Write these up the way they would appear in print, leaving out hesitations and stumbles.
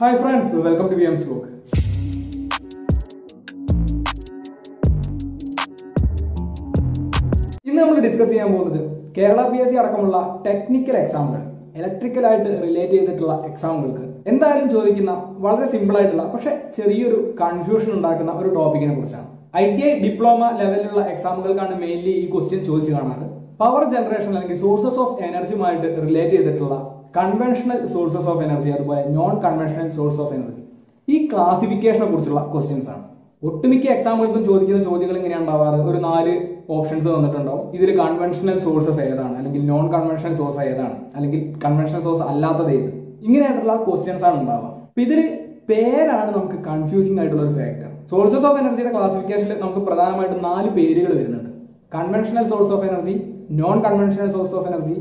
Hi friends, welcome to VM's Book. ഇന്ന് നമ്മൾ discuss ചെയ്യാൻ പോകുന്നത് കേരള PSC അടക്കമുള്ള ടെക്നിക്കൽ എക്സാമുകൾ, ഇലക്ട്രിക്കലായിട്ട് റിലേറ്റ് ചെയ്തിട്ടുള്ള എക്സാമുകൾക്ക് എന്തായാലും ചോദിക്കുന്ന വളരെ സിമ്പിൾ ആയിട്ടുള്ള പക്ഷെ ചെറിയൊരു കൺഫ്യൂഷൻ ഉണ്ടാക്കുന്ന ഒരു ടോപ്പിക്കിനെ കുറിച്ചാണ്. ITI ഡിപ്ലോമ ലെവലിലുള്ള എക്സാമുകൾക്കാണ് മെയിൻലി ഈ ക്വസ്റ്റ്യൻ ചോദിച്ചു കാണാറ്. പവർ ജനറേഷൻ അല്ലെങ്കിൽ സോഴ്സസ് ഓഫ് എനർജിയുമായിട്ട് റിലേറ്റ് ചെയ്തിട്ടുള്ള കൺവെൻഷണൽ സോഴ്സസ് ഓഫ് എനർജി, അതുപോലെ non conventional source of energy, ഈ ക്ലാസിഫിക്കേഷനെ കുറിച്ചുള്ള ക്വസ്റ്റ്യൻസ് ആണ്. ഒട്ടുമിക്ക എക്സാമുകൾക്കും ചോദിക്കുന്ന ചോദ്യങ്ങൾ ഇങ്ങനെയാണ് ഉണ്ടാവാറ്. ഒരു 4 ഓപ്ഷൻസ് തന്നിട്ടുണ്ടാവും. ഇതിൽ കൺവെൻഷണൽ സോഴ്സസ് ഏതാണ്, അല്ലെങ്കിൽ നോൺ കൺവെൻഷണൽ സോഴ്സ് ഏതാണ്, അല്ലെങ്കിൽ കൺവെൻഷണൽ സോഴ്സ് അല്ലാത്തത് ഏത്, ഇങ്ങനെയായിട്ടുള്ള ക്വസ്റ്റ്യൻസ് ആണ് ഉണ്ടാവുക. അപ്പൊ ഇതിൽ പേരാണ് നമുക്ക് കൺഫ്യൂസിംഗ് ആയിട്ടുള്ള ഒരു ഫാക്ടർ. സോഴ്സസ് ഓഫ് എനർജിയുടെ ക്ലാസിഫിക്കേഷനിൽ നമുക്ക് പ്രധാനമായിട്ടും 4 പേരുകൾ വരുന്നുണ്ട്. Conventional source of energy, non conventional source of energy,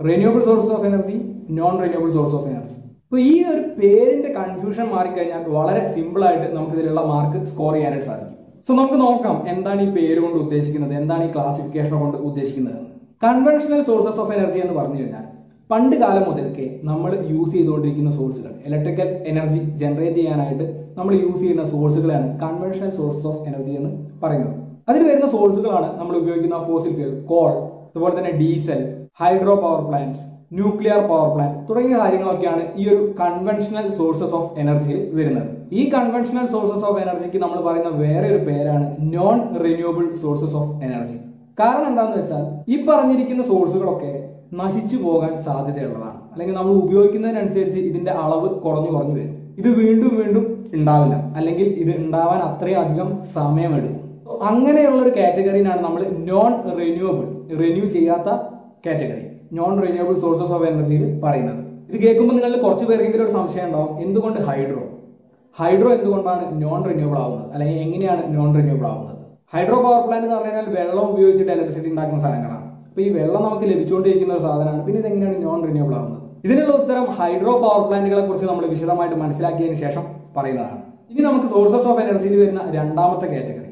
renewable source of energy, non renewable source of energy. അപ്പോൾ ഈ ഒരു പേരിന്റെ കൺഫ്യൂഷൻ മാറിക്കഴിഞ്ഞാൽ വളരെ സിമ്പിൾ ആയിട്ട് നമുക്ക് ഇതിലുള്ള മാർക്ക് സ്കോർ ചെയ്യാനായിട്ട് സാധിക്കും. സോ നമുക്ക് നോക്കാം എന്താണ് ഈ പേര് കൊണ്ട് ഉദ്ദേശിക്കുന്നത്, എന്താണ് ഈ ക്ലാസിഫിക്കേഷൻ കൊണ്ട് ഉദ്ദേശിക്കുന്നത്. കൺവെൻഷണൽ സോഴ്സസ് ഓഫ് എനർജി എന്ന് പറഞ്ഞു കഴിഞ്ഞാൽ പണ്ട് കാലം മുതൽക്കേ നമ്മൾ യൂസ് ചെയ്തുകൊണ്ടിരിക്കുന്ന സോഴ്സുകൾ, ഇലക്ട്രിക്കൽ എനർജി ജനറേറ്റ് ചെയ്യാനായിട്ട് നമ്മൾ യൂസ് ചെയ്യുന്ന സോഴ്സുകളാണ് കൺവെൻഷണൽ സോഴ്സസ് ഓഫ് എനർജി എന്ന് പറയുന്നത്. അതിൽ വരുന്ന സോഴ്സുകളാണ് നമ്മൾ ഉപയോഗിക്കുന്ന ഫോസിൽ ഫ്യൂൽ, കോൾ, അതുപോലെ തന്നെ diesel, hydro power plant, nuclear power plant തുടങ്ങിയ കാര്യങ്ങളൊക്കെയാണ് ഈ ഒരു കൺവെൻഷണൽ സോഴ്സസ് ഓഫ് എനർജിയിൽ വരുന്നത്. ഈ കൺവെൻഷണൽ സോഴ്സസ് ഓഫ് എനർജിക്ക് നമ്മൾ പറയുന്ന വേറെ ഒരു പേരാണ് non renewable sources of energy. കാരണം എന്താണെന്ന് വെച്ചാൽ ഈ പറഞ്ഞിരിക്കുന്ന സോഴ്സുകളൊക്കെ നശിച്ചു പോകാൻ സാധ്യതയുള്ളതാണ്, അല്ലെങ്കിൽ നമ്മൾ ഉപയോഗിക്കുന്നതിനനുസരിച്ച് ഇതിന്റെ അളവ് കുറഞ്ഞു വരും. ഇത് വീണ്ടും വീണ്ടും ഉണ്ടാവില്ല, അല്ലെങ്കിൽ ഇത് ഉണ്ടാവാൻ അത്രയും അധികം സമയമെടുക്കും. അങ്ങനെയുള്ള ഒരു കാറ്റഗറിനാണ് നമ്മൾ നോൺ റിന്യൂവബിൾ, റിന്യൂ ചെയ്യാത്ത category, non renewable sources of എനർജിയിൽ പറയുന്നത്. ഇത് കേൾക്കുമ്പോൾ നിങ്ങളിൽ കുറച്ച് പേർക്കെങ്കിലും ഒരു സംശയം ഉണ്ടാവും, എന്തുകൊണ്ട് ഹൈഡ്രോ എന്തുകൊണ്ടാണ് നോൺ റിന്യൂവബിൾ ആവുന്നത്, അല്ലെങ്കിൽ എങ്ങനെയാണ് നോൺ റിന്യൂവബിൾ ആവുന്നത്? ഹൈഡ്രോ പവർ പ്ലാന്റ് എന്ന് പറഞ്ഞു കഴിഞ്ഞാൽ വെള്ളം ഉപയോഗിച്ചിട്ട് ഇലക്ട്രിസിറ്റി ഉണ്ടാക്കുന്ന സ്ഥലങ്ങളാണ്. അപ്പൊ ഈ വെള്ളം നമുക്ക് ലഭിച്ചുകൊണ്ടിരിക്കുന്ന ഒരു സാധനമാണ്. പിന്നെ ഇതെങ്ങനെയാണ് നോൺ റിന്യൂവബിൾ ആവുന്നത്? ഇതിനുള്ള ഉത്തരം ഹൈഡ്രോ പവർ പ്ലാന്റുകളെ കുറിച്ച് നമ്മൾ വിശദമായിട്ട് മനസ്സിലാക്കിയതിന് ശേഷം പറയുന്നതാണ്. ഇനി നമുക്ക് സോഴ്സസ് ഓഫ് എനർജിയിൽ വരുന്ന രണ്ടാമത്തെ category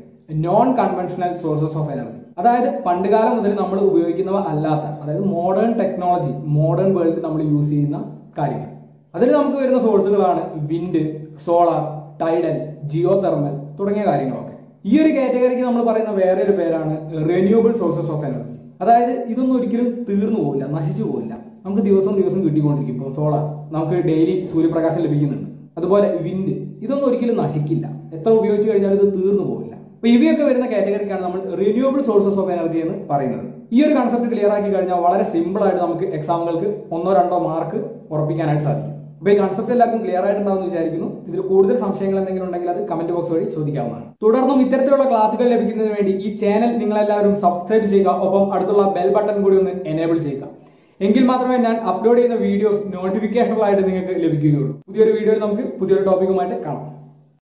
non conventional sources of energy. അതായത് പണ്ടുകാലം മുതൽ നമ്മൾ ഉപയോഗിക്കുന്നവ അല്ലാത്ത, അതായത് മോഡേൺ ടെക്നോളജി, മോഡേൺ വേൾഡിൽ നമ്മൾ യൂസ് ചെയ്യുന്ന കാര്യങ്ങൾ. അതിൽ നമുക്ക് വരുന്ന സോഴ്സുകളാണ് wind, solar, tidal, geothermal തുടങ്ങിയ കാര്യങ്ങളൊക്കെ. ഈ ഒരു കാറ്റഗറിക്ക് നമ്മൾ പറയുന്ന വേറെ ഒരു പേരാണ് റിന്യൂവബിൾ സോഴ്സസ് ഓഫ് എനർജി. അതായത് ഇതൊന്നും ഒരിക്കലും തീർന്നു പോകില്ല, നശിച്ചു പോകില്ല. നമുക്ക് ദിവസം കിട്ടിക്കൊണ്ടിരിക്കും. ഇപ്പോൾ സോളാർ നമുക്ക് ഡെയിലി സൂര്യപ്രകാശം ലഭിക്കുന്നുണ്ട്. അതുപോലെ വിൻഡ്, ഇതൊന്നും ഒരിക്കലും നശിക്കില്ല, എത്ര ഉപയോഗിച്ച് കഴിഞ്ഞാൽ ഇത് തീർന്നു പോകില്ല. അപ്പൊ ഇവയൊക്കെ വരുന്ന കാറ്റഗറിക്കാണ് നമ്മൾ റിന്യൂവബിൾ സോഴ്സസ് ഓഫ് എനർജി എന്ന് പറയുന്നത്. ഈ ഒരു കൺസെപ്റ്റ് ക്ലിയർ ആക്കി കഴിഞ്ഞാൽ വളരെ സിമ്പിൾ ആയിട്ട് നമുക്ക് എക്സാമുകൾക്ക് 1-2 മാർക്ക് ഉറപ്പിക്കാനായിട്ട് സാധിക്കും. അപ്പൊ ഈ കൺസെപ്റ്റ് എല്ലാവർക്കും ക്ലിയർ ആയിട്ടുണ്ടാവുമെന്ന് വിചാരിക്കുന്നു. ഇതിൽ കൂടുതൽ സംശയങ്ങൾ എന്തെങ്കിലും ഉണ്ടെങ്കിൽ അത് കമന്റ് ബോക്സ് വഴി ചോദിക്കാവുന്നതാണ്. തുടർന്നും ഇത്തരത്തിലുള്ള ക്ലാസുകൾ ലഭിക്കുന്നതിന് വേണ്ടി ഈ ചാനൽ നിങ്ങളെല്ലാവരും സബ്സ്ക്രൈബ് ചെയ്യുക, ഒപ്പം അടുത്തുള്ള ബെൽ ബട്ടൺ കൂടി ഒന്ന് എനേബിൾ ചെയ്യുക. എങ്കിൽ മാത്രമേ ഞാൻ അപ്ലോഡ് ചെയ്യുന്ന വീഡിയോസ് നോട്ടിഫിക്കേഷനുകളായിട്ട് നിങ്ങൾക്ക് ലഭിക്കുകയുള്ളൂ. പുതിയൊരു വീഡിയോയിൽ നമുക്ക് പുതിയൊരു ടോപ്പിക്കുമായിട്ട് കാണാം.